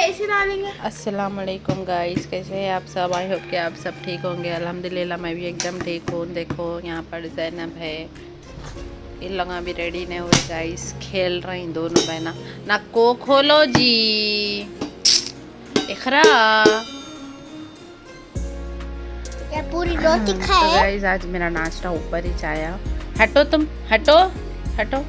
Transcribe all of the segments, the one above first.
AC डालेंगे। अस्सलाम वालेकुम गाइस, कैसे हैं आप सब? आई होप कि आप सब ठीक होंगे। अल्हम्दुलिल्लाह मैं भी एकदम ठीक हूँ। देखो यहाँ पर ज़ैनब है, इन लोग अभी रेडी नहीं हुए गाइस, खेल रही दोनों बहना। नक्को खोलो जी, इखरा। ये पूरी रोटी तो खाए। गाइस आज मेरा नाश्ता ऊपर ही आया। हटो तुम, हटो हटो।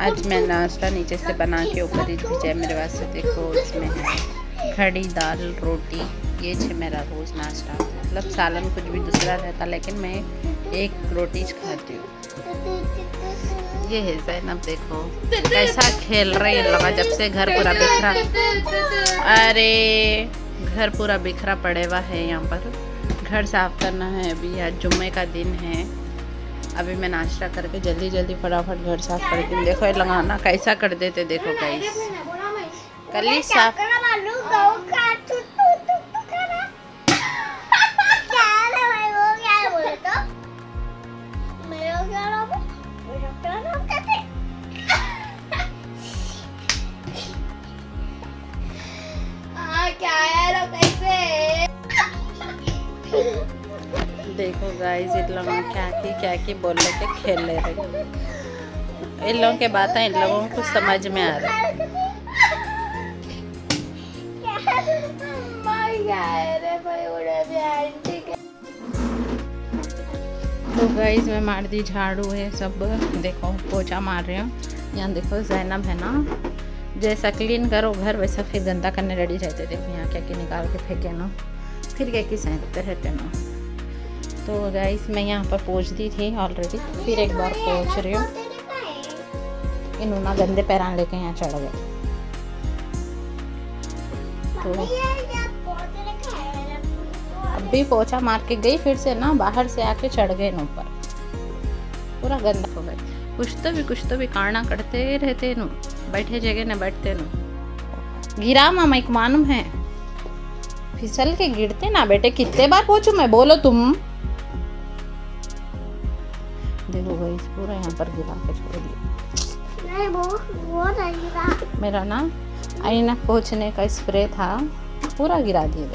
आज मैं नाश्ता नीचे से बना के ऊपर ही भेजा मेरे वास्ते। देखो इसमें है खड़ी दाल, रोटी। ये है मेरा रोज़ नाश्ता। मतलब सालन कुछ भी दूसरा रहता, लेकिन मैं एक रोटी खाती हूँ। ये है ज़ैनब, देखो कैसा खेल रही है लगा जब से घर पूरा बिखरा। अरे घर पूरा बिखरा पड़े हुआ है। यहाँ पर घर साफ करना है। अभी आज जुम्मे का दिन है। अभी मैं नाश्ता करके जल्दी जल्दी फटाफट घर साफ करती हूँ। देखो ये लगाना कैसा कर देते, देखो गाइस कली साफ। देखो गाइस इन लोगों क्या की बोल के खेल ले रहे। इन लोगों के बातें इन लोगों को समझ में आ रही। तो गाइस मैं मार दी झाड़ू है सब। देखो पोछा मार रही हूँ। यहाँ देखो ज़ैनब है ना, जैसा क्लीन करो घर वैसा फिर गंदा करने रेडी रहते। देखो यहाँ क्या निकाल के फेंके ना, फिर क्या सहते रहते ना। तो गाइस मैं यहाँ पर पोंछ दी थी ऑलरेडी, फिर एक बार पोंछ रही हूँ। इन्होंने गंदे पैरान लेके यहाँ चढ़ गए। तो अभी पोछा मार के गई, फिर से ना बाहर से आके चढ़ गए न ऊपर, पूरा गंदा हो गया। कुछ तो भी कारणा करते रहते नु, बैठे जगह न बैठते नु। गिरा मामा एक मालूम है, फिसल के गिरते ना बेटे। कितने बार पूछूं मैं, बोलो तुम। देखो गाइस पूरा यहाँ पर गिरा के छोड़ दिया। नहीं वो नहीं गिरा। मेरा ना आईना पोंछने का स्प्रे था, पूरा गिरा दिए।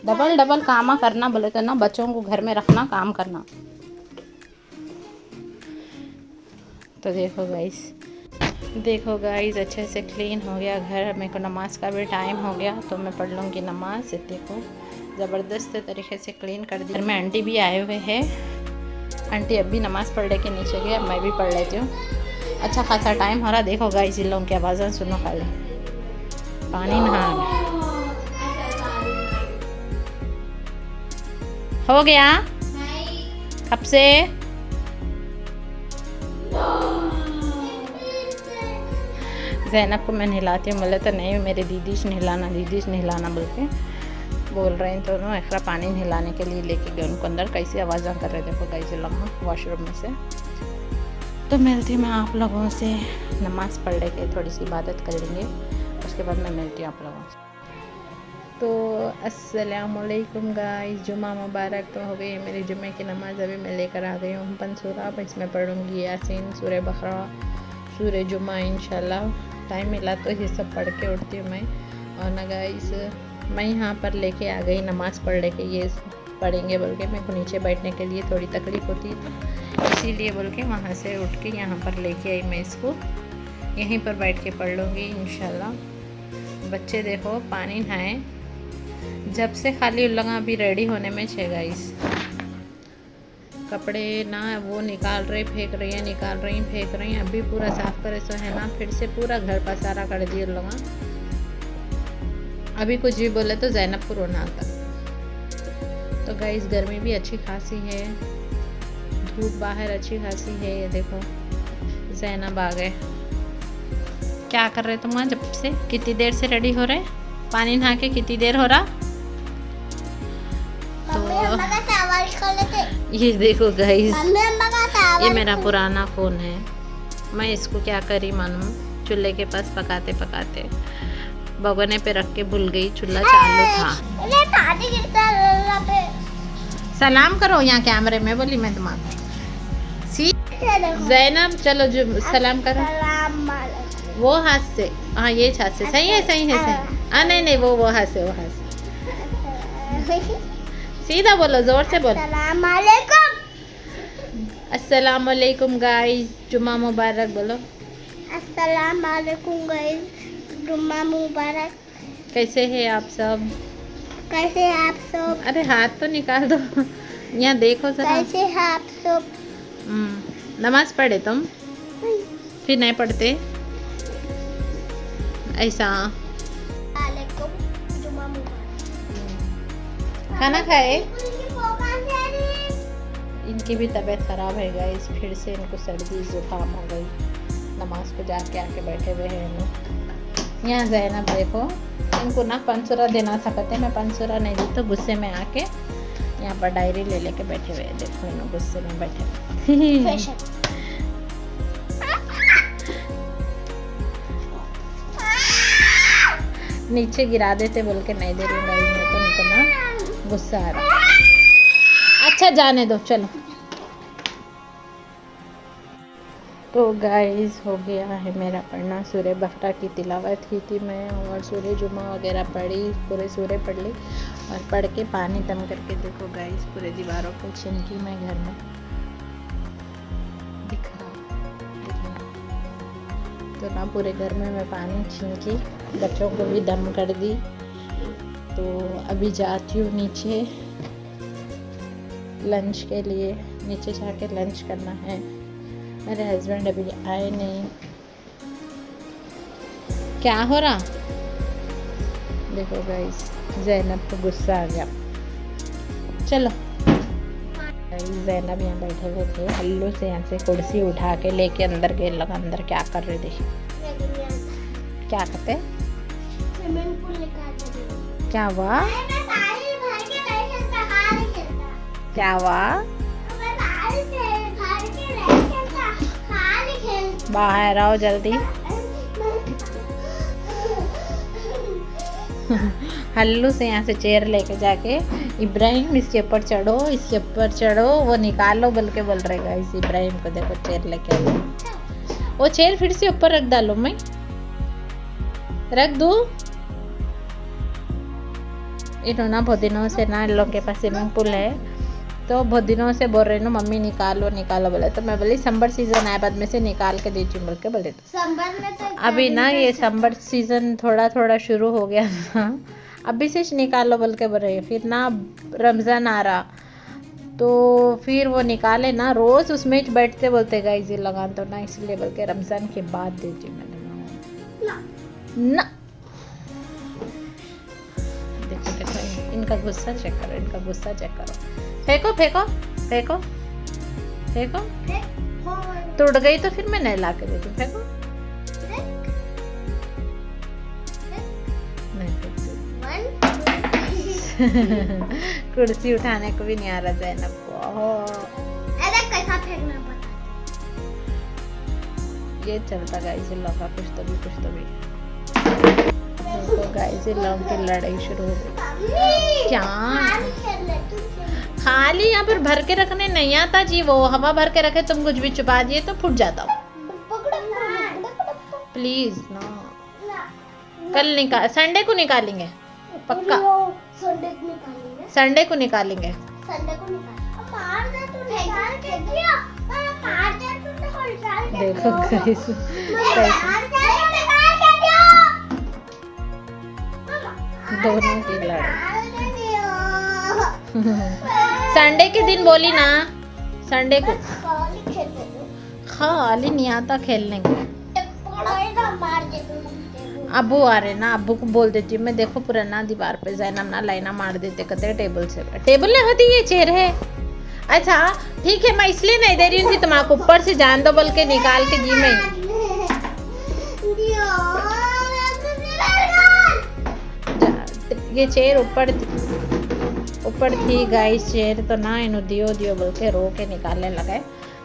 डबल डबल काम करना बोले तो ना, बच्चों को घर में रखना, काम करना। तो देखो गाइस अच्छे से क्लीन हो गया घर। मेरे को नमाज का भी टाइम हो गया, तो मैं पढ़ लूँगी नमाज। देखो ज़बरदस्त तरीके से क्लीन कर दी। घर में आंटी भी आए हुए हैं। आंटी अभी नमाज़ पढ़ के नीचे गए, अब मैं भी पढ़ लेती हूँ। अच्छा खासा टाइम हो रहा। देखो गाइस इन लोगों की आवाज़ें सुनो खाली। पानी नहा हो गया कब से? ज़ैनब को मैं नहलाती हूँ, बोले तो नहीं मेरे दीदी से नहलाना बोल के बोल रहे हैं। तो ना एक्स्ट्रा पानी नहलाने के लिए लेके गए उनको अंदर। कैसी आवाज़ें कर रहे थे देखो गाइस लोग वॉशरूम में से। तो मिलती मैं आप लोगों से, नमाज़ पढ़ ले के थोड़ी सी इबादत कर लेंगे, उसके बाद मैं मिलती हूँ आप लोगों से। तो अस्सलामुअलैकुम गाइस, जुम्मा मुबारक। तो हो गई है मेरी जुम्मे की नमाज़। अभी मैं लेकर आ गई हूँ 5 सूरा। अब इसमें पढ़ूँगी यासीन, सूरह बकरा, सूरह जुम्मा इंशाल्लाह। टाइम मिला तो ये सब पढ़ के उठती हूँ मैं। और ना गाइस मैं यहाँ पर लेके आ गई नमाज़ पढ़ ले के, ये पढ़ेंगे बोल के। मेरे को नीचे बैठने के लिए थोड़ी तकलीफ़ होती है, इसीलिए बोल के वहाँ से उठ के यहाँ पर लेके आई मैं इसको। यहीं पर बैठ के पढ़ लूँगी इंशाल्लाह। बच्चे देखो पानी नहाए जब से, खाली लगा अभी रेडी होने में छे गाइस। कपड़े ना वो निकाल रही फेंक रही है, निकाल रही फेंक रही हैं। अभी पूरा साफ़ करे सो है ना, फिर से पूरा घर पसारा कर दिए लगा। अभी कुछ भी बोले तो ज़ैनब को रोना आता। तो गाइस गर्मी भी अच्छी खासी है, धूप बाहर अच्छी खासी है। ये देखो ज़ैनब आ गए। क्या कर रहे तुम जब से? कितनी देर से रेडी हो रहे? पानी नहा के कितनी देर हो रहा? तो ये देखो गाइस, ये मेरा पुराना फ़ोन है। मैं इसको क्या करी मालूम, चूल्हे के पास पकाते पकाते भगोने पे रख के भूल गई, चूल्हा चालू था। सलाम करो यहाँ कैमरे में, बोली मैं तुम्हारा। सी ज़ैनब चलो जो सलाम करो। वो हाथ से, हाँ ये हाथ से, सही है सही है सही है। हाँ नहीं नहीं, वो हाथ से, वो हाथ से। सीधा बोलो, जोर से बोलो। अस्सलाम वालेकुम। अस्सलाम वालेकुम गाइस, जुम्मा मुबारक बोलो। अस्सलाम वालेकुम गाइस, जुम्मा मुबारक। कैसे हैं आप सब? कैसे हैं आप सब? अरे हाथ तो निकाल दो, यहाँ देखो जरा। कैसे हैं आप सब? नमाज पढ़े तुम? फिर नहीं पढ़ते ऐसा? वालेकुम, जुम्मा मुबारक। खाना खाए? इनकी भी तबीयत ख़राब है गाइस, फिर से इनको सर्दी जुकाम हो गई। नमाज को जाके आके बैठे हुए हैं लोग। यहाँ ज़ैनब देखो, इनको ना पंसुरा देना था, कहते मैं पंसुरा नहीं दी, तो गुस्से में आके यहाँ पर डायरी ले लेके बैठे हुए हैं। देखो इन्हों गुस्से में बैठे हुए। नीचे गिरा देते बोल के नहीं दे रही गाइस, मैं तो उनको ना गुस्सा आ रहा। अच्छा जाने दो, चलो। तो गाइस हो गया है मेरा पढ़ना। सूरह बकरा की तिलावत की थी मैं, और सूरह जुमा वगैरह पढ़ी, पूरे सूरह पढ़ ली, और पढ़ के पानी दम करके देखो गाइस पूरे दीवारों को छिनकी मैं घर में। दिख रहा तो ना, पूरे घर में मैं पानी छिनकी, बच्चों को भी दम कर दी। तो अभी जाती हूँ नीचे लंच के लिए, नीचे जाके लंच करना है। मेरे हस्बैंड अभी आए नहीं। क्या हो रहा? देखो गाइस, ज़ैनब को गुस्सा आ गया। चलो ज़ैनब यहाँ बैठे हुए थे, हल्लू से यहाँ से कुर्सी उठा के लेके अंदर गए। लगा अंदर क्या कर रहे थे? क्या करते? क्या हुआ? क्या हुआ? बाहर आओ जल्दी। हल्लू से यहाँ से चेयर लेके जाके, इब्राहिम इसके ऊपर चढ़ो, इसके ऊपर चढ़ो, वो निकालो बोल के बोल रहेगा। इस इब्राहिम को देखो चेयर लेके आओ। वो चेयर फिर से ऊपर रख डालो, मैं रख दूँ? इन्होंने बहुत दिनों से ना, इन लोग के पास स्विमिंग पूल है, तो बहुत दिनों से बोल रहे ना मम्मी निकालो निकालो बोले, तो मैं बोली समर सीजन आए बाद में से निकाल के देती हूँ बोल के बोले। तो अभी ना ये समर सीजन थोड़ा थोड़ा शुरू हो गया था, अभी से निकालो बोल के बोल रहे। फिर ना रमज़ान आ रहा, तो फिर वो निकाले ना, रोज़ उसमें बैठते बोलते गाइस लगा तो ना, इसलिए बोल के रमज़ान के बाद देती हूँ मैंने ना। देखो देखो इनका गुस्सा चेक करो, इनका गुस्सा चेक करो। फेंको फेंको फेंको फेंको, टूट गई तो फिर मैं नहीं ला के देती। फेंको, नहीं फेंकती। कुर्सी उठाने को भी नहीं आ रहा ज़ैनब को। अरे कैसा फेंकना पड़ता? ये चलता गाइस लोग का कुछ तो भी। तो गाइस लोग की लड़ाई शुरू हो गई। क्या खाली यहाँ पर भर के रखने नहीं आता जी, वो हवा भर के रखे, तुम कुछ भी छुपा दिए तो फूट जाता। प्लीज ना, कल निकाल, संडे को निकालेंगे पक्का, संडे को निकालेंगे। देखो दोनों की लड़ाई। संडे के दिन बोली ना, संडे को खाली नहीं आता खेलने को। अबू आ रहे ना, अबू को बोल देती हूँ मैं, देखो पुराना दीवार पे ज़ैनब ना लाइना मार देते, कहते टेबल से, टेबल नहीं होती ये चेयर है। अच्छा ठीक है, मैं इसलिए नहीं दे रही हूँ थी तुम्हारे ऊपर से जान दो बोल के निकाल के जी में। ये चेयर ऊपर थी गाइस, चेयर तो ना इन्हों दियो बोल के रो के निकालने लगे।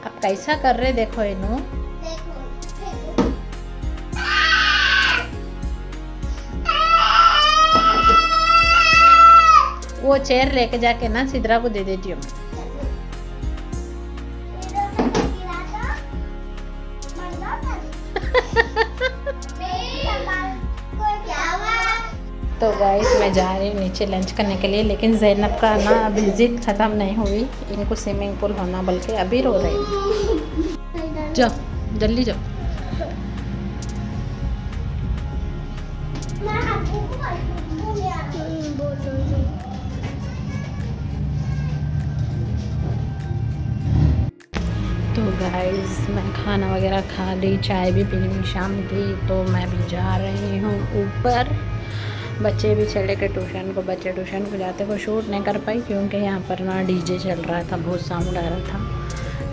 अब कैसा कर रहे देखो इन्हों। वो चेयर लेके जाके ना सिद्रा को दे देती हूँ। तो गाइस मैं जा रही हूँ नीचे लंच करने के लिए, लेकिन ज़ैनब का ना विजिट ख़त्म नहीं हुई, इनको स्विमिंग पूल होना बल्कि अभी रो रही है। जाओ जल्दी जाओ। तो गाइस मैं खाना वगैरह खा ली, चाय भी पी ली, शाम थी, तो मैं भी जा रही हूँ ऊपर। बच्चे भी चले गए ट्यूशन को, बच्चे ट्यूशन को जाते को शूट नहीं कर पाई क्योंकि यहाँ पर ना डीजे चल रहा था, बहुत साउंड आ रहा था,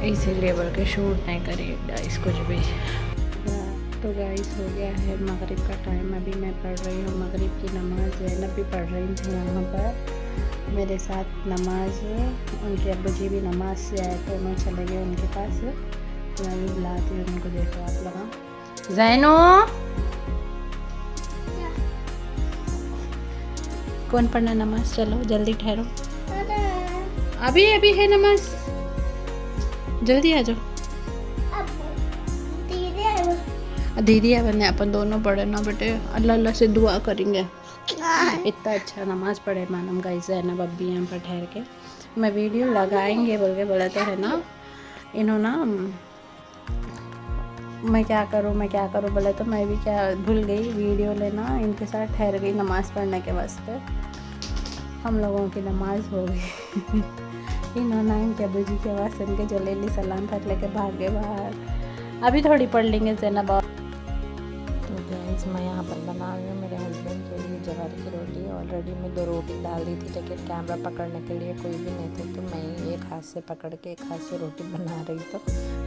इसीलिए बोल के शूट नहीं करी गाइस कुछ भी। तो गाइस हो गया है मगरिब का टाइम, अभी मैं पढ़ रही हूँ मगरिब की नमाज़। ज़ैनब भी पढ़ रही थी यहाँ पर मेरे साथ नमाज, उनके अब्बू जी भी नमाज से आए तो मैं चले गए उनके पास, तो मैं भी बुलाती हूँ उनको। देखो आप लोग, ज़ैनो कौन पढ़ना नमाज, चलो जल्दी ठहरो, अभी अभी है नमाज, जल्दी आ जाओ। दीदी है बने, अपन दोनों पढ़े ना बेटे, अल्लाह अल्लाह से दुआ करेंगे, इतना अच्छा नमाज पढ़े मालूम गाइस। ज़ैनब अब भी यहाँ पर ठहर के, मैं वीडियो लगाएंगे बोल के बोला तो है ना, इन्होंने ना मैं क्या करूँ बोला तो मैं भी क्या भूल गई वीडियो लेना, इनके साथ ठहर गई नमाज़ पढ़ने के वास्ते। हम लोगों की नमाज हो गई। इन्होंने इनके अबू जी के आवाज़ सुन के जल्दी सलाम कर लेके भागे बाहर, अभी थोड़ी पढ़ लेंगे ज़ैनब। तो गाइस मैं यहाँ पर बना रही हूँ मेरे हस्बैंड के लिए जवारी की रोटी। ऑलरेडी मैं 2 रोटी डाल दी थी, लेकिन कैमरा पकड़ने के लिए कोई भी नहीं थे, तो मैं एक हाथ से पकड़ के एक हाथ से रोटी बना रही। तो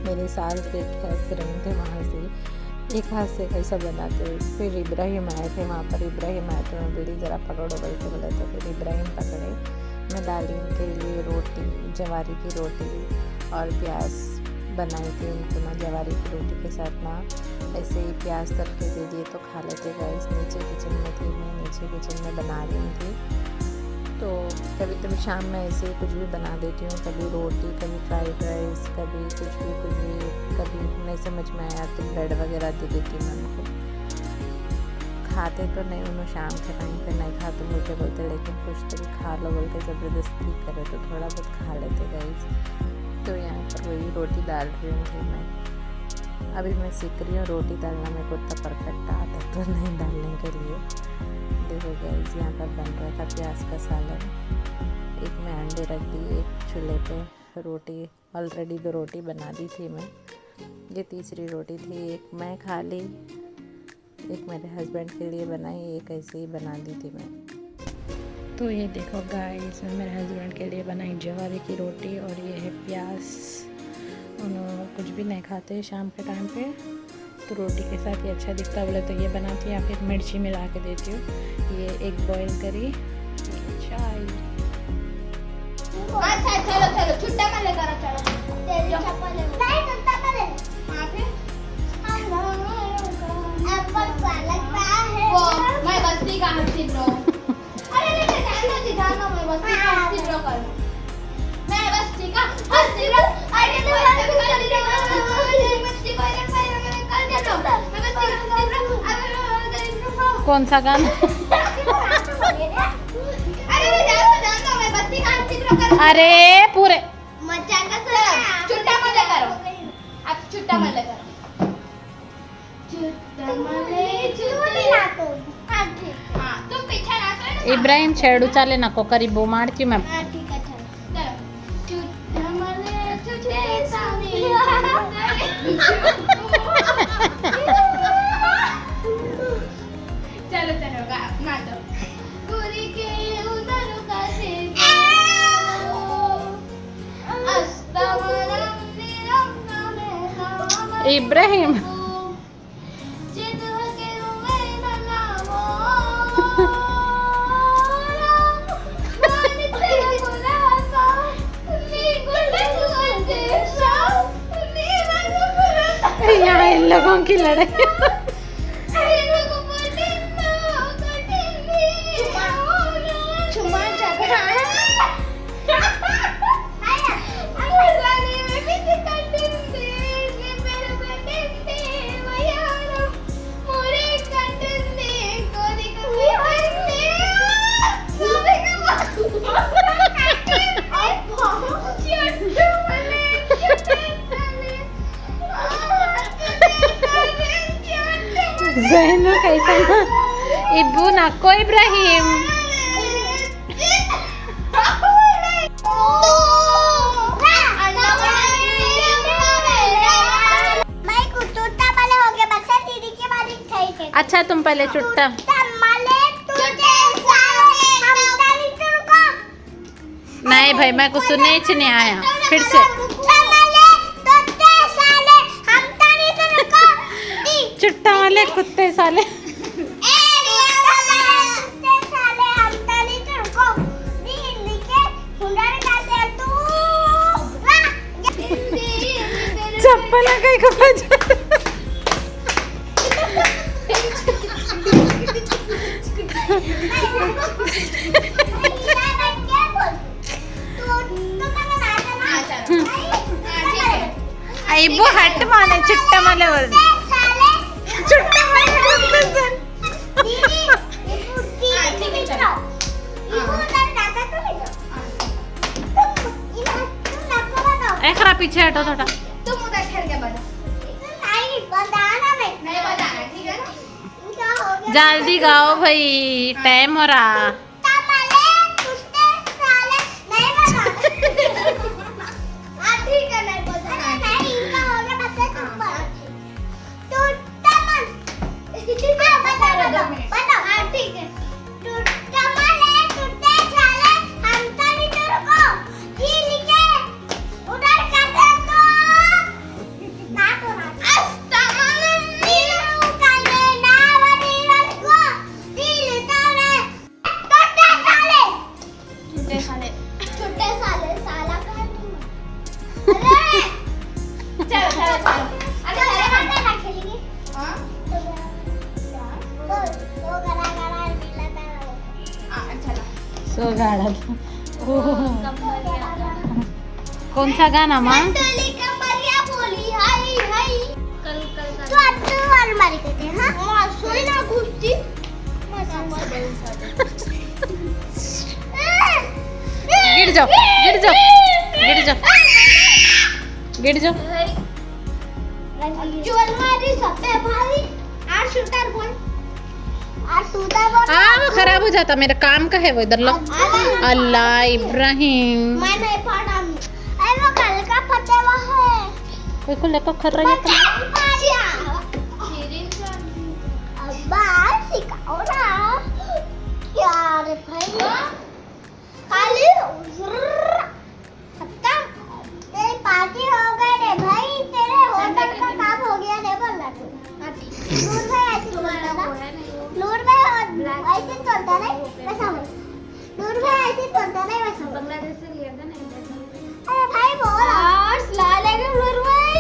मेरे सास देख के हंस रहे थे वहाँ से, एक हाथ से कैसा बनाते हुए। फिर इब्राहिम आए थे वहाँ पर, इब्राहिम आए थे, मैं बोली ज़रा पकड़ो बोल के बोला, तो फिर इब्राहिम पकड़े। मैं डाली उनके लिए रोटी, जवारी की रोटी और प्याज बनाई थी उनको ना, जवारी की रोटी के साथ ना ऐसे ही प्याज तल के दे दिए तो खा लेते गाइस। नीचे किचन में थी मैं, नीचे किचन में बना रही थी, तो कभी कभी शाम में ऐसे ही कुछ भी बना देती हूँ, कभी रोटी, कभी फ्राइड राइस, कभी कुछ भी, कभी नहीं समझ में आया तो ब्रेड वगैरह दे देती हूँ उनको। खाते तो नहीं उन्होंने, शाम के टाइम पे नहीं खाते बोलते बोलते, लेकिन कुछ तो भी खा लो बोल के ज़बरदस्ती करे तो थोड़ा बहुत खा लेते गाइस। तो यहाँ पर वही रोटी डाल रही थी मैं, अभी मैं सीख रही हूँ रोटी डालना, मेरे को इतना परफेक्ट आता तो नहीं डालने के लिए। देखो गाइस यहाँ पर बन रहा था प्याज का सालन, एक मैं अंडे रख दी, एक चूल्हे पे रोटी, ऑलरेडी 2 रोटी बना दी थी मैं, ये तीसरी रोटी थी, एक मैं खा ली, एक मेरे हस्बैंड के लिए बनाई, एक ऐसे ही बना दी थी मैं। तो ये देखो गाइस मेरे हस्बैंड के लिए बनाई जवारी की रोटी, और ये है प्याज, उन्होंने कुछ भी नहीं खाते शाम के टाइम पे, तो रोटी के साथ ये अच्छा दिखता बोले तो ये बनाती हूँ, या फिर मिर्ची मिला के देती हूँ। ये एक बॉईल करी, चाय। अच्छा चलो चलो छुट्टा में लेकर चलो, तेरी चप्पल ले, नहीं छुट्टा में ले, वहां पे एप्पल लगता है वो, मैं बस्ती का हंसी ब्रो। अरे नहीं जानो मैं बस्ती का हंसी ब्रो कर, मैं बस्ती का हंसी ब्रो। अरे तो बस्ती को कर दे, बस्ती को कर दे, मैं बस्ती का हंसी ब्रो। कौन सा गाना? अरे मैं जानता मैं बस्ती का हंसी ब्रो कर। अरे पूरे मचांगा सर छुट्टा में ले करो, आप छुट्टा में ले करो, तुम पीछे ना इब्राहिम छेड़ू चाले ना को करी बो मारती मैं। ठीक है चलो चलो ना तो पूरी के उधर का से इब्राहिम यहाँ इन लोगों की लड़ाई। Zainul कैसा ना Ibu Nako Ibrahim अच्छा तुम पहले चुट्टा नहीं भाई मैं कुछ सुनने ही नहीं आया फिर से चुट्टा वाले कुत्ते साले चप्पल कहीं को बजा Ibu हट माने चुट्टा माले बोल चुट्टा माले एकरा पीछे हटो थोड़ा तुम उधर ठहर के बता नहीं बताना नहीं बताना ठीक है ना क्या हो गया जल्दी गाओ भाई टाइम हो रहा सो गाड़ा कौन सा गाना माँ गिर जाओ गिर जाओ गिर जाओ गिर जाओ वो खराब हो जाता मेरा काम का है वो इधर लो अल्लाह इब्राहिम वो कल का फटा हुआ है देखो लेको कर रही है अब्बा सिखाओ ना क्या रे भाई खाली खत्म तेरी पार्टी हो गई रे भाई तेरे होटल का काम हो गया रे बोल रहा तू नूर भाई ऐसे बोलता ना नूर भाई ऐसे चलता नहीं वैसा नूर भाई ऐसे चलता नहीं वैसा बांग्लादेश से लिया था ना अरे भाई बोल अस्सलाम वालेकुम नूर भाई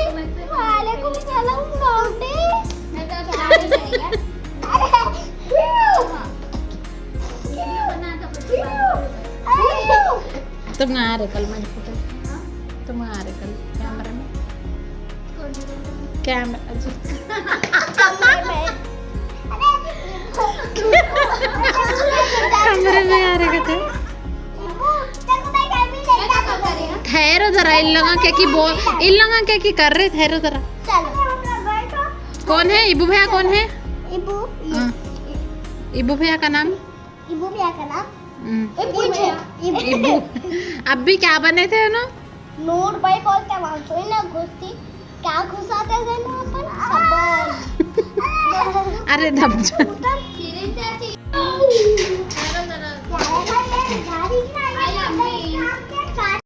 वालेकुम सलाम गौंडी मैं तो खा नहीं है अरे तुम आ रहे कल मैं फोटो तुम आ रहे कल कैमरा में कैमरा कमरे में आ रहे थे ठहरो जरा इन लोगों क्या की बोल इन लोगों क्या की कर रहे ठहरो जरा कौन है इबू भैया कौन है इबू इबू भैया का नाम इबू भैया का नाम इबू अब भी क्या बने थे ना नूर भाई बोलते मानसो ही ना घुसती क्या घुसाते थे ना अपन सबन अरे दब जा